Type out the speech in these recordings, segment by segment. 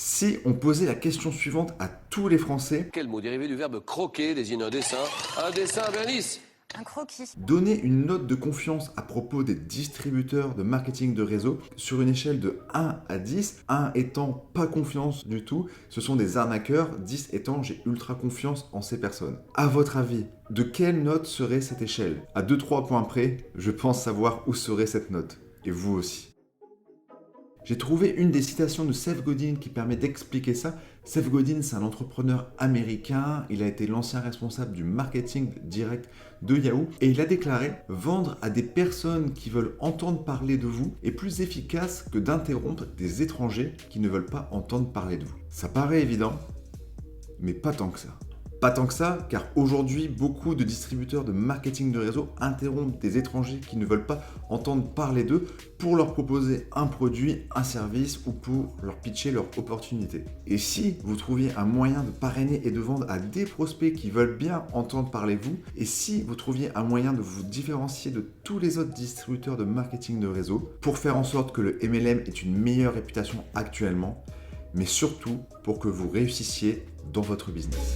Si on posait la question suivante à tous les Français, Quel mot dérivé du verbe croquer désigne un dessin? Un dessin à vernis. Un croquis. donner une note de confiance à propos des distributeurs de marketing de réseau sur une échelle de 1 à 10, 1 étant pas confiance du tout, ce sont des arnaqueurs, 10 étant j'ai ultra confiance en ces personnes. À votre avis, de quelle note serait cette échelle? À 2-3 points près, je pense savoir où serait cette note. Et vous aussi. J'ai trouvé une des citations de Seth Godin qui permet d'expliquer ça. Seth Godin, c'est un entrepreneur américain. Il a été l'ancien responsable du marketing direct de Yahoo. Et il a déclaré « Vendre à des personnes qui veulent entendre parler de vous est plus efficace que d'interrompre des étrangers qui ne veulent pas entendre parler de vous. » Ça paraît évident, mais pas tant que ça. Pas tant que ça, car aujourd'hui, beaucoup de distributeurs de marketing de réseau interrompent des étrangers qui ne veulent pas entendre parler d'eux pour leur proposer un produit, un service ou pour leur pitcher leur opportunité. Et si vous trouviez un moyen de parrainer et de vendre à des prospects qui veulent bien entendre parler de vous, et si vous trouviez un moyen de vous différencier de tous les autres distributeurs de marketing de réseau pour faire en sorte que le MLM ait une meilleure réputation actuellement, mais surtout pour que vous réussissiez dans votre business.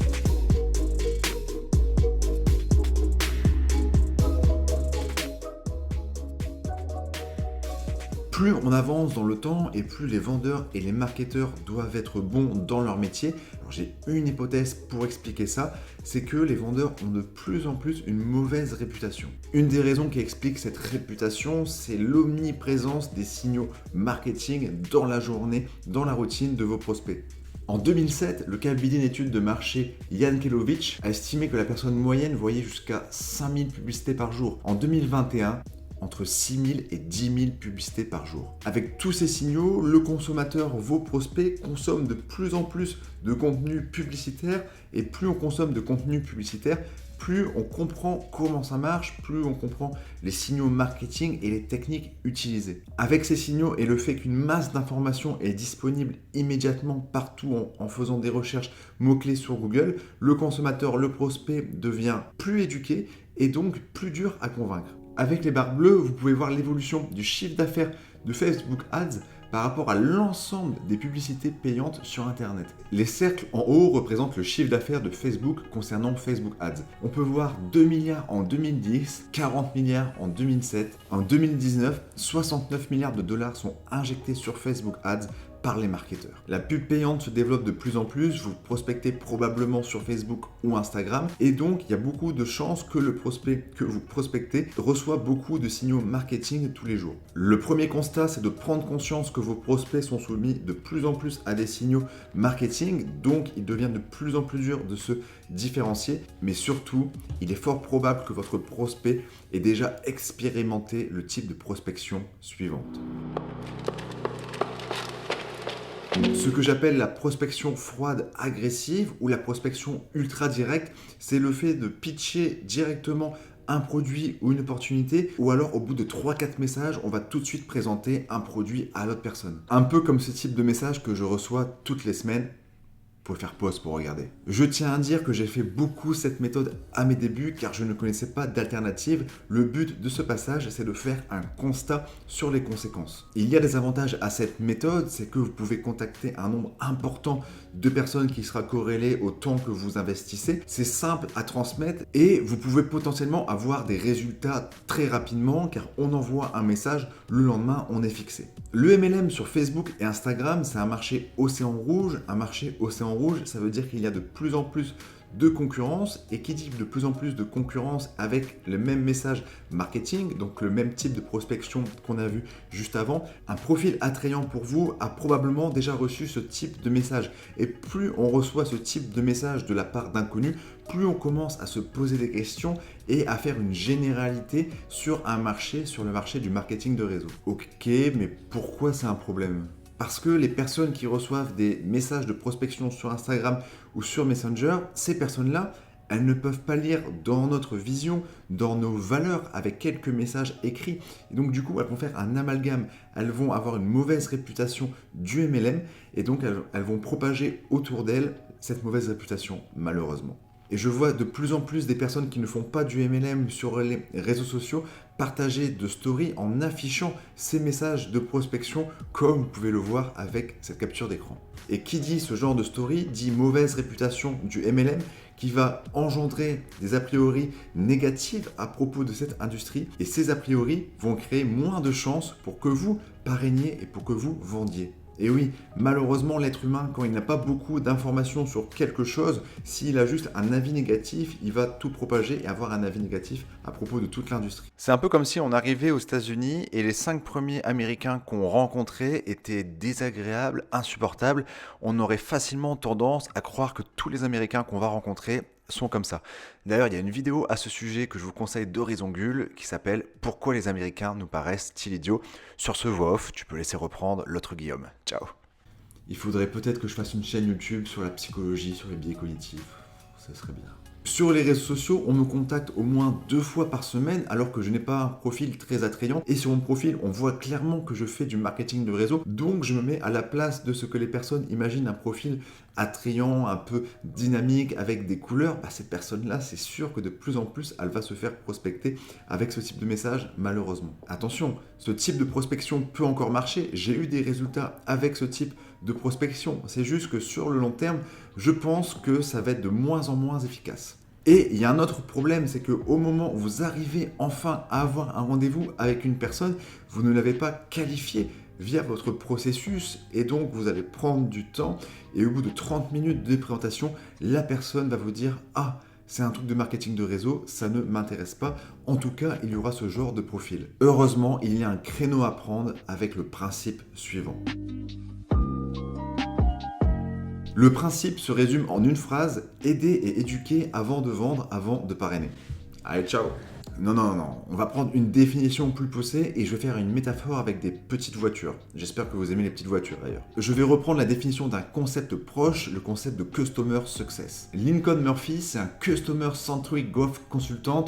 Plus on avance dans le temps et plus les vendeurs et les marketeurs doivent être bons dans leur métier. Alors j'ai une hypothèse pour expliquer ça, c'est que les vendeurs ont de plus en plus une mauvaise réputation. Une des raisons qui explique cette réputation, c'est l'omniprésence des signaux marketing dans la journée, dans la routine de vos prospects. En 2007, le cabinet d'études de marché Jan Kelovich a estimé que la personne moyenne voyait jusqu'à 5000 publicités par jour. En 2021, entre 6 000 et 10 000 publicités par jour. Avec tous ces signaux, le consommateur, vos prospects, consomment de plus en plus de contenu publicitaire et plus on consomme de contenu publicitaire, plus on comprend comment ça marche, plus on comprend les signaux marketing et les techniques utilisées. Avec ces signaux et le fait qu'une masse d'informations est disponible immédiatement partout en faisant des recherches mots-clés sur Google, le consommateur, le prospect devient plus éduqué et donc plus dur à convaincre. Avec les barres bleues, vous pouvez voir l'évolution du chiffre d'affaires de Facebook Ads par rapport à l'ensemble des publicités payantes sur Internet. Les cercles en haut représentent le chiffre d'affaires de Facebook concernant Facebook Ads. On peut voir 2 milliards en 2010, 40 milliards en 2007. En 2019, 69 milliards de dollars sont injectés sur Facebook Ads par les marketeurs. La pub payante se développe de plus en plus, vous prospectez probablement sur Facebook ou Instagram et donc il y a beaucoup de chances que le prospect que vous prospectez reçoit beaucoup de signaux marketing tous les jours. Le premier constat, c'est de prendre conscience que vos prospects sont soumis de plus en plus à des signaux marketing, donc il devient de plus en plus dur de se différencier, mais surtout, il est fort probable que votre prospect ait déjà expérimenté le type de prospection suivante. Ce que j'appelle la prospection froide agressive ou la prospection ultra directe, c'est le fait de pitcher directement un produit ou une opportunité, ou alors au bout de 3-4 messages, on va tout de suite présenter un produit à l'autre personne. Un peu comme ce type de message que je reçois toutes les semaines. Vous pouvez faire pause pour regarder. Je tiens à dire que j'ai fait beaucoup cette méthode à mes débuts car je ne connaissais pas d'alternative. Le but de ce passage, c'est de faire un constat sur les conséquences. Il y a des avantages à cette méthode, c'est que vous pouvez contacter un nombre important de personnes qui sera corrélé au temps que vous investissez. C'est simple à transmettre et vous pouvez potentiellement avoir des résultats très rapidement car on envoie un message, le lendemain on est fixé. Le MLM sur Facebook et Instagram, c'est un marché océan rouge. Un marché océan rouge, ça veut dire qu'il y a de plus en plus de concurrence et qui dit de plus en plus de concurrence avec le même message marketing, donc le même type de prospection qu'on a vu juste avant, un profil attrayant pour vous a probablement déjà reçu ce type de message. Et plus on reçoit ce type de message de la part d'inconnus, plus on commence à se poser des questions et à faire une généralité sur un marché, sur le marché du marketing de réseau. Ok, mais pourquoi c'est un problème ? Parce que les personnes qui reçoivent des messages de prospection sur Instagram ou sur Messenger, ces personnes-là, elles ne peuvent pas lire dans notre vision, dans nos valeurs, avec quelques messages écrits. Et donc du coup, elles vont faire un amalgame. Elles vont avoir une mauvaise réputation du MLM et donc elles vont propager autour d'elles cette mauvaise réputation, malheureusement. Et je vois de plus en plus des personnes qui ne font pas du MLM sur les réseaux sociaux partager de stories en affichant ces messages de prospection comme vous pouvez le voir avec cette capture d'écran. Et qui dit ce genre de story dit mauvaise réputation du MLM qui va engendrer des a priori négatives à propos de cette industrie et ces a priori vont créer moins de chances pour que vous parrainiez et pour que vous vendiez. Et oui, malheureusement, l'être humain, quand il n'a pas beaucoup d'informations sur quelque chose, s'il a juste un avis négatif, il va tout propager et avoir un avis négatif à propos de toute l'industrie. C'est un peu comme si on arrivait aux États-Unis et les 5 premiers Américains qu'on rencontrait étaient désagréables, insupportables. On aurait facilement tendance à croire que tous les Américains qu'on va rencontrer sont comme ça. D'ailleurs, il y a une vidéo à ce sujet que je vous conseille d'Horizon Gull qui s'appelle « Pourquoi les Américains nous paraissent-ils idiots ?» Sur ce voix off, tu peux laisser reprendre l'autre Guillaume. Ciao. Il faudrait peut-être que je fasse une chaîne YouTube sur la psychologie, sur les biais cognitifs. Ça serait bien. Sur les réseaux sociaux, on me contacte au moins 2 fois par semaine alors que je n'ai pas un profil très attrayant. Et sur mon profil, on voit clairement que je fais du marketing de réseau. Donc je me mets à la place de ce que les personnes imaginent un profil attrayant, un peu dynamique, avec des couleurs. Cette personne-là, c'est sûr que de plus en plus, elle va se faire prospecter avec ce type de message, malheureusement. Attention, ce type de prospection peut encore marcher. J'ai eu des résultats avec ce type de prospection. C'est juste que sur le long terme, je pense que ça va être de moins en moins efficace. Et il y a un autre problème, c'est qu'au moment où vous arrivez enfin à avoir un rendez-vous avec une personne, vous ne l'avez pas qualifié via votre processus et donc vous allez prendre du temps et au bout de 30 minutes de présentation, la personne va vous dire « Ah, c'est un truc de marketing de réseau, ça ne m'intéresse pas. » En tout cas, il y aura ce genre de profil. Heureusement, il y a un créneau à prendre avec le principe suivant. Le principe se résume en une phrase, aider et éduquer avant de vendre, avant de parrainer. Allez, ciao! Non, on va prendre une définition plus poussée et je vais faire une métaphore avec des petites voitures. J'espère que vous aimez les petites voitures d'ailleurs. Je vais reprendre la définition d'un concept proche, le concept de Customer Success. Lincoln Murphy, c'est un Customer Centric Growth Consultant.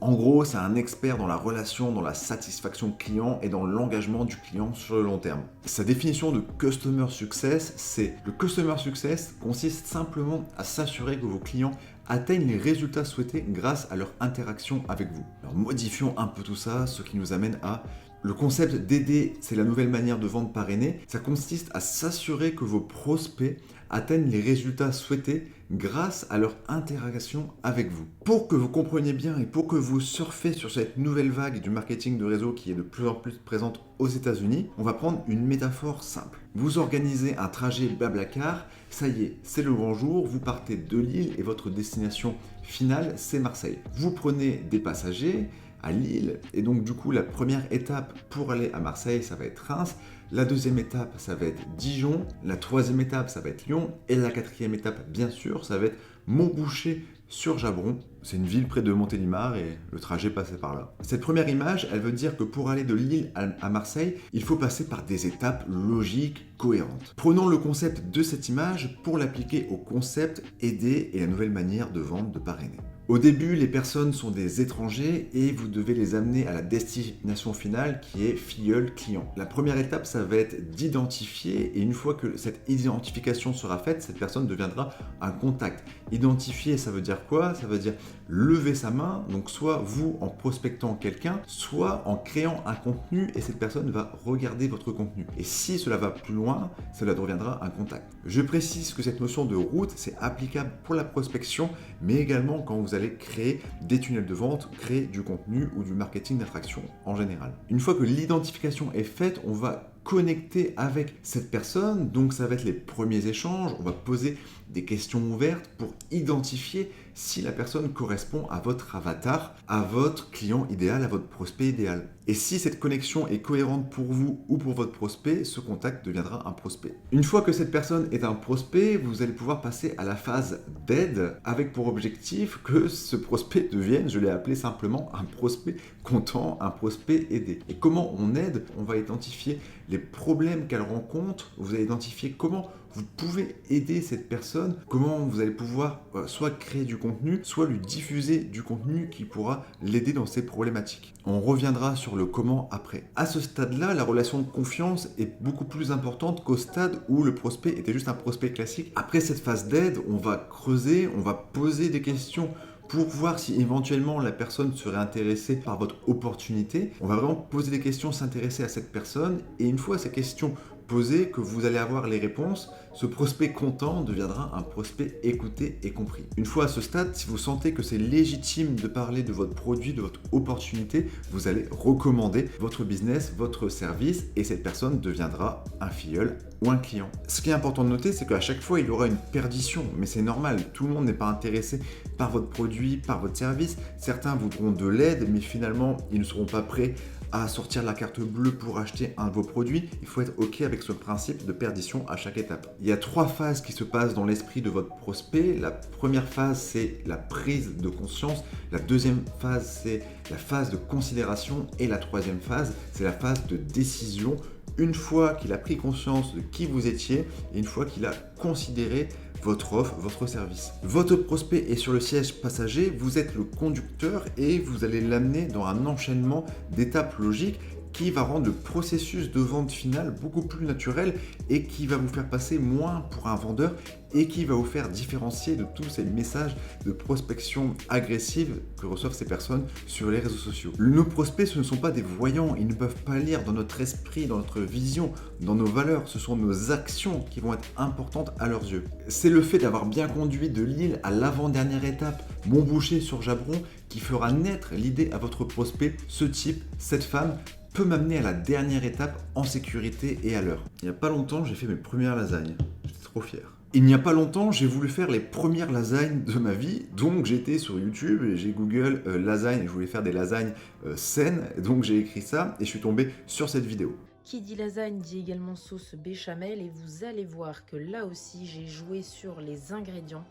En gros, c'est un expert dans la relation, dans la satisfaction client et dans l'engagement du client sur le long terme. Sa définition de Customer Success, c'est le Customer Success consiste simplement à s'assurer que vos clients atteignent les résultats souhaités grâce à leur interaction avec vous. Alors modifions un peu tout ça, ce qui nous amène à le concept d'aider, c'est la nouvelle manière de vendre parrainée. Ça consiste à s'assurer que vos prospects atteignent les résultats souhaités grâce à leur interaction avec vous. Pour que vous compreniez bien et pour que vous surfez sur cette nouvelle vague du marketing de réseau qui est de plus en plus présente aux États-Unis, on va prendre une métaphore simple. Vous organisez un trajet Blablacar, ça y est, c'est le grand jour, vous partez de Lille et votre destination finale, c'est Marseille. Vous prenez des passagers à Lille et donc du coup la première étape pour aller à Marseille, ça va être Reims. La deuxième étape, ça va être Dijon. La troisième étape, ça va être Lyon. Et la quatrième étape, bien sûr, ça va être Montboucher sur Jabron. C'est une ville près de Montélimar et le trajet passait par là. Cette première image, elle veut dire que pour aller de Lille à Marseille, il faut passer par des étapes logiques, cohérentes. Prenons le concept de cette image pour l'appliquer au concept aider et la nouvelle manière de vendre de parrainer. Au début, les personnes sont des étrangers et vous devez les amener à la destination finale qui est filleul client. La première étape, ça va être d'identifier et une fois que cette identification sera faite, cette personne deviendra un contact. Identifier, ça veut dire quoi? Ça veut dire lever sa main, donc soit vous en prospectant quelqu'un, soit en créant un contenu et cette personne va regarder votre contenu. Et si cela va plus loin, cela deviendra un contact. Je précise que cette notion de route, c'est applicable pour la prospection, mais également quand vous allez créer des tunnels de vente, créer du contenu ou du marketing d'attraction en général. Une fois que l'identification est faite, on va connecter avec cette personne, donc ça va être les premiers échanges, on va poser des questions ouvertes pour identifier si la personne correspond à votre avatar, à votre client idéal, à votre prospect idéal. Et si cette connexion est cohérente pour vous ou pour votre prospect, ce contact deviendra un prospect. Une fois que cette personne est un prospect, vous allez pouvoir passer à la phase d'aide avec pour objectif que ce prospect devienne, je l'ai appelé simplement, un prospect content, un prospect aidé. Et comment on aide? On va identifier les problèmes qu'elle rencontre, vous allez identifier comment vous pouvez aider cette personne, comment vous allez pouvoir soit créer du contenu, soit lui diffuser du contenu qui pourra l'aider dans ses problématiques. On reviendra sur le comment après. À ce stade-là, la relation de confiance est beaucoup plus importante qu'au stade où le prospect était juste un prospect classique. Après cette phase d'aide, on va creuser, on va poser des questions pour voir si éventuellement la personne serait intéressée par votre opportunité. On va vraiment poser des questions, s'intéresser à cette personne, et une fois ces questions posées, que vous allez avoir les réponses, ce prospect content deviendra un prospect écouté et compris. Une fois à ce stade, si vous sentez que c'est légitime de parler de votre produit, de votre opportunité, vous allez recommander votre business, votre service, et cette personne deviendra un filleul ou un client. Ce qui est important de noter, c'est qu'à chaque fois, il y aura une perdition, mais c'est normal, tout le monde n'est pas intéressé par votre produit, par votre service. Certains voudront de l'aide, mais finalement, ils ne seront pas prêts à sortir la carte bleue pour acheter un de vos produits. Il faut être OK avec ce principe de perdition à chaque étape. Il y a 3 phases qui se passent dans l'esprit de votre prospect. La première phase, c'est la prise de conscience. La deuxième phase, c'est la phase de considération. Et la troisième phase, c'est la phase de décision. Une fois qu'il a pris conscience de qui vous étiez et une fois qu'il a considéré votre offre, votre service. Votre prospect est sur le siège passager, vous êtes le conducteur et vous allez l'amener dans un enchaînement d'étapes logiques qui va rendre le processus de vente finale beaucoup plus naturel et qui va vous faire passer moins pour un vendeur et qui va vous faire différencier de tous ces messages de prospection agressive que reçoivent ces personnes sur les réseaux sociaux. Nos prospects, ce ne sont pas des voyants, ils ne peuvent pas lire dans notre esprit, dans notre vision, dans nos valeurs, ce sont nos actions qui vont être importantes à leurs yeux. C'est le fait d'avoir bien conduit de Lille à l'avant-dernière étape, Montboucher sur Jabron, qui fera naître l'idée à votre prospect, ce type, cette femme, peut m'amener à la dernière étape en sécurité et à l'heure. Il n'y a pas longtemps, j'ai fait mes premières lasagnes. J'étais trop fier. Il n'y a pas longtemps, j'ai voulu faire les premières lasagnes de ma vie, donc j'étais sur YouTube et j'ai Google lasagne, je voulais faire des lasagnes saines, donc j'ai écrit ça et je suis tombé sur cette vidéo. Qui dit lasagne dit également sauce béchamel et vous allez voir que là aussi j'ai joué sur les ingrédients.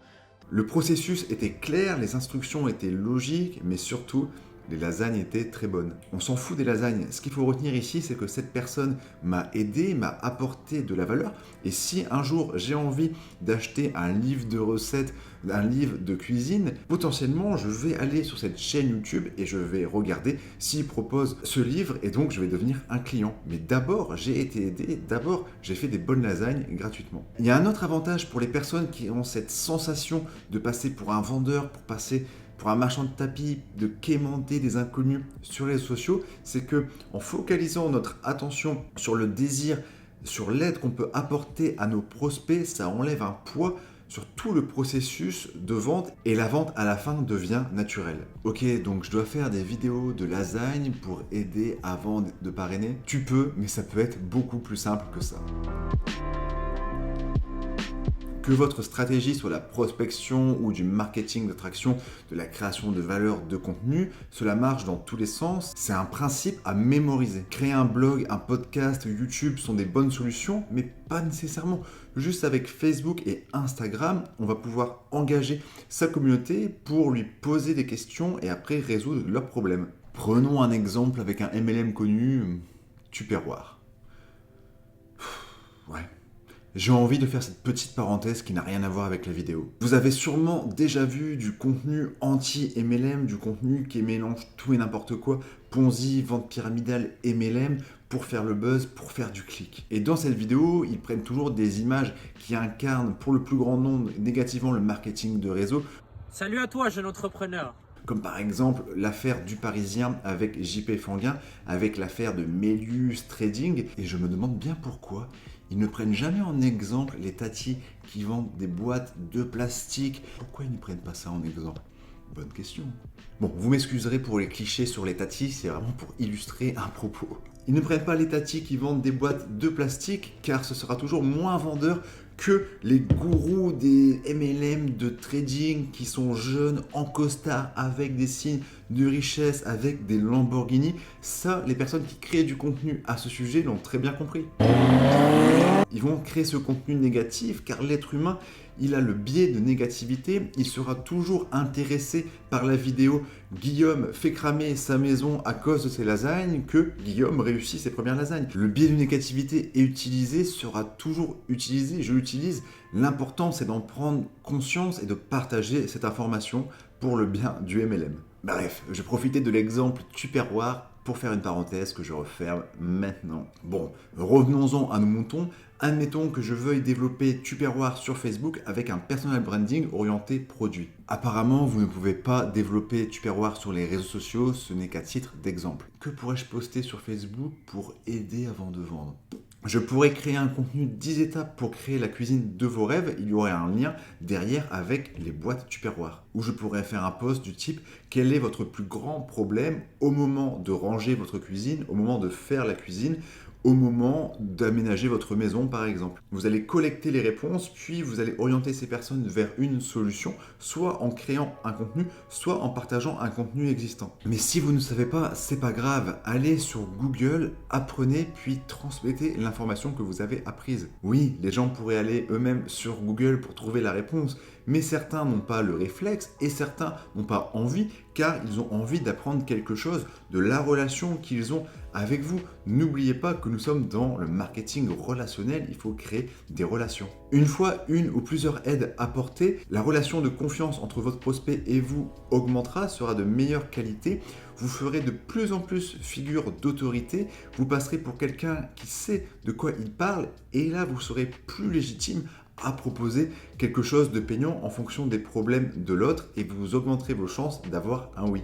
Le processus était clair, les instructions étaient logiques, mais surtout, les lasagnes étaient très bonnes. On s'en fout des lasagnes. Ce qu'il faut retenir ici, c'est que cette personne m'a aidé, m'a apporté de la valeur. Et si un jour j'ai envie d'acheter un livre de recettes, un livre de cuisine, potentiellement je vais aller sur cette chaîne YouTube et je vais regarder s'il propose ce livre et donc je vais devenir un client. Mais d'abord, j'ai été aidé, d'abord j'ai fait des bonnes lasagnes gratuitement. Il y a un autre avantage pour les personnes qui ont cette sensation de passer pour un vendeur, pour un marchand de tapis, de quémander des inconnus sur les réseaux sociaux, c'est que en focalisant notre attention sur le désir, sur l'aide qu'on peut apporter à nos prospects, ça enlève un poids sur tout le processus de vente et la vente à la fin devient naturelle. Ok, donc je dois faire des vidéos de lasagne pour aider avant de parrainer. Tu peux, mais ça peut être beaucoup plus simple que ça. Que votre stratégie soit la prospection ou du marketing d'attraction, de la création de valeur de contenu, cela marche dans tous les sens. C'est un principe à mémoriser. Créer un blog, un podcast, YouTube sont des bonnes solutions, mais pas nécessairement. Juste avec Facebook et Instagram, on va pouvoir engager sa communauté pour lui poser des questions et après résoudre leurs problèmes. Prenons un exemple avec un MLM connu, Tupperware. Ouais. J'ai envie de faire cette petite parenthèse qui n'a rien à voir avec la vidéo. Vous avez sûrement déjà vu du contenu anti-MLM, du contenu qui mélange tout et n'importe quoi, Ponzi, vente pyramidale, MLM, pour faire le buzz, pour faire du clic. Et dans cette vidéo, ils prennent toujours des images qui incarnent pour le plus grand nombre négativement le marketing de réseau. Salut à toi, jeune entrepreneur. Comme par exemple l'affaire du Parisien avec JP Fanguin, avec l'affaire de Melius Trading. Et je me demande bien pourquoi ils ne prennent jamais en exemple les tatis qui vendent des boîtes de plastique. Pourquoi ils ne prennent pas ça en exemple? Bonne question. Bon, vous m'excuserez pour les clichés sur les tatis, c'est vraiment pour illustrer un propos. Ils ne prennent pas les tatis qui vendent des boîtes de plastique car ce sera toujours moins vendeur que les gourous des MLM de trading qui sont jeunes, en costard, avec des signes de richesse, avec des Lamborghini. Ça, les personnes qui créent du contenu à ce sujet l'ont très bien compris. Ils vont créer ce contenu négatif car l'être humain, il a le biais de négativité, il sera toujours intéressé par la vidéo « Guillaume fait cramer sa maison à cause de ses lasagnes » que « Guillaume réussit ses premières lasagnes ». Le biais de négativité est utilisé, sera toujours utilisé, je l'utilise. L'important, c'est d'en prendre conscience et de partager cette information pour le bien du MLM. Bref, je profitais de l'exemple Tupperware pour faire une parenthèse que je referme maintenant. Bon, revenons-en à nos moutons. Admettons que je veuille développer Tupperware sur Facebook avec un personal branding orienté produit. Apparemment, vous ne pouvez pas développer Tupperware sur les réseaux sociaux, ce n'est qu'à titre d'exemple. Que pourrais-je poster sur Facebook pour aider avant de vendre ? Je pourrais créer un contenu 10 étapes pour créer la cuisine de vos rêves. Il y aurait un lien derrière avec les boîtes Tupperware. Ou je pourrais faire un post du type « Quel est votre plus grand problème au moment de ranger votre cuisine, au moment de faire la cuisine ?» au moment d'aménager votre maison par exemple. Vous allez collecter les réponses, puis vous allez orienter ces personnes vers une solution, soit en créant un contenu, soit en partageant un contenu existant. Mais si vous ne savez pas, c'est pas grave, allez sur Google, apprenez, puis transmettez l'information que vous avez apprise. Oui, les gens pourraient aller eux-mêmes sur Google pour trouver la réponse, mais certains n'ont pas le réflexe et certains n'ont pas envie car ils ont envie d'apprendre quelque chose de la relation qu'ils ont avec vous. N'oubliez pas que nous sommes dans le marketing relationnel, il faut créer des relations. Une fois une ou plusieurs aides apportées, la relation de confiance entre votre prospect et vous augmentera, sera de meilleure qualité. Vous ferez de plus en plus figure d'autorité, vous passerez pour quelqu'un qui sait de quoi il parle et là vous serez plus légitime à proposer quelque chose de payant en fonction des problèmes de l'autre et vous augmenterez vos chances d'avoir un oui.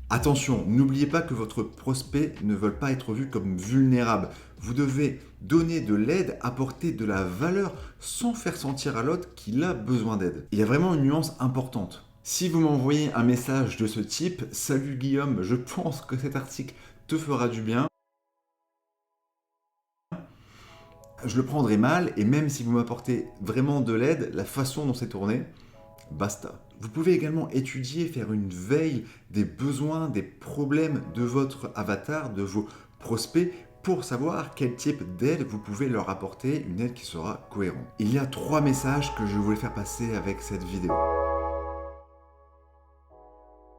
Attention, n'oubliez pas que votre prospect ne veut pas être vu comme vulnérable. Vous devez donner de l'aide, apporter de la valeur sans faire sentir à l'autre qu'il a besoin d'aide. Il y a vraiment une nuance importante. Si vous m'envoyez un message de ce type « Salut Guillaume, je pense que cet article te fera du bien », je le prendrai mal et même si vous m'apportez vraiment de l'aide, la façon dont c'est tourné, basta. Vous pouvez également étudier, faire une veille des besoins, des problèmes de votre avatar, de vos prospects pour savoir quel type d'aide vous pouvez leur apporter, une aide qui sera cohérente. Il y a 3 messages que je voulais faire passer avec cette vidéo.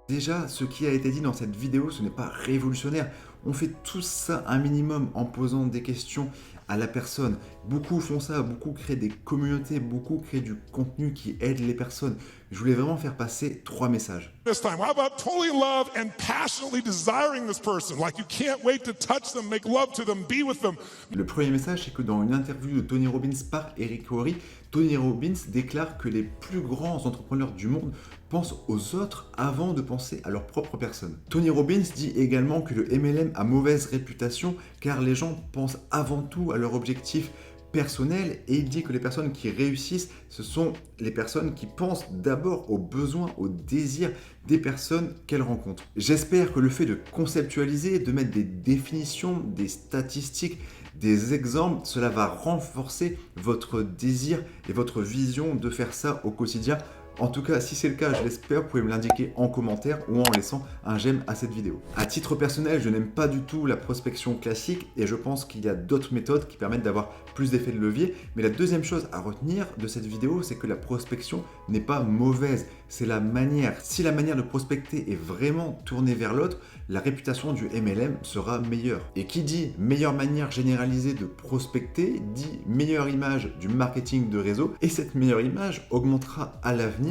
Déjà, ce qui a été dit dans cette vidéo, ce n'est pas révolutionnaire. On fait tout ça un minimum en posant des questions à la personne. Beaucoup font ça, beaucoup créent des communautés, beaucoup créent du contenu qui aide les personnes. Je voulais vraiment faire passer 3 messages. This time, how about totally love and passionately desiring this person, like you can't wait to touch them, make love to them, be with them. Le premier message, c'est que dans une interview de Tony Robbins par Eric Worre, Tony Robbins déclare que les plus grands entrepreneurs du monde pensent aux autres avant de penser à leur propre personne. Tony Robbins dit également que le MLM a mauvaise réputation car les gens pensent avant tout à leur objectif personnel et il dit que les personnes qui réussissent, ce sont les personnes qui pensent d'abord aux besoins, aux désirs des personnes qu'elles rencontrent. J'espère que le fait de conceptualiser, de mettre des définitions, des statistiques, des exemples, cela va renforcer votre désir et votre vision de faire ça au quotidien. En tout cas, si c'est le cas, je l'espère, vous pouvez me l'indiquer en commentaire ou en laissant un j'aime à cette vidéo. À titre personnel, je n'aime pas du tout la prospection classique et je pense qu'il y a d'autres méthodes qui permettent d'avoir plus d'effet de levier. Mais la deuxième chose à retenir de cette vidéo, c'est que la prospection n'est pas mauvaise, c'est la manière. Si la manière de prospecter est vraiment tournée vers l'autre, la réputation du MLM sera meilleure. Et qui dit meilleure manière généralisée de prospecter, dit meilleure image du marketing de réseau et cette meilleure image augmentera à l'avenir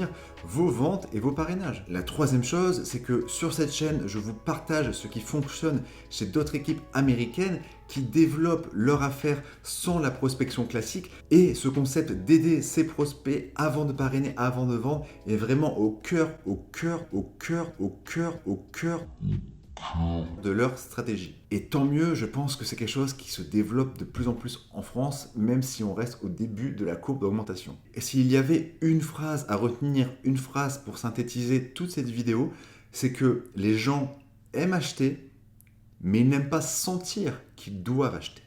vos ventes et vos parrainages. La troisième chose, c'est que sur cette chaîne, je vous partage ce qui fonctionne chez d'autres équipes américaines qui développent leur affaire sans la prospection classique et ce concept d'aider ses prospects avant de parrainer, avant de vendre est vraiment au cœur de leur stratégie. Et tant mieux, je pense que c'est quelque chose qui se développe de plus en plus en France, même si on reste au début de la courbe d'augmentation. Et s'il y avait une phrase à retenir, une phrase pour synthétiser toute cette vidéo, c'est que les gens aiment acheter, mais ils n'aiment pas sentir qu'ils doivent acheter.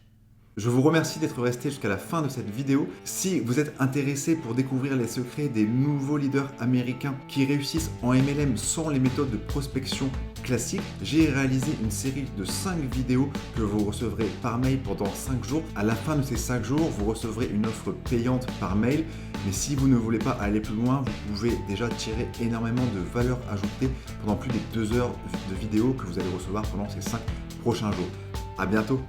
Je vous remercie d'être resté jusqu'à la fin de cette vidéo. Si vous êtes intéressé pour découvrir les secrets des nouveaux leaders américains qui réussissent en MLM sans les méthodes de prospection classique. J'ai réalisé une série de 5 vidéos que vous recevrez par mail pendant 5 jours. À la fin de ces 5 jours, vous recevrez une offre payante par mail. Mais si vous ne voulez pas aller plus loin, vous pouvez déjà tirer énormément de valeur ajoutée pendant plus des 2 heures de vidéos que vous allez recevoir pendant ces 5 prochains jours. À bientôt!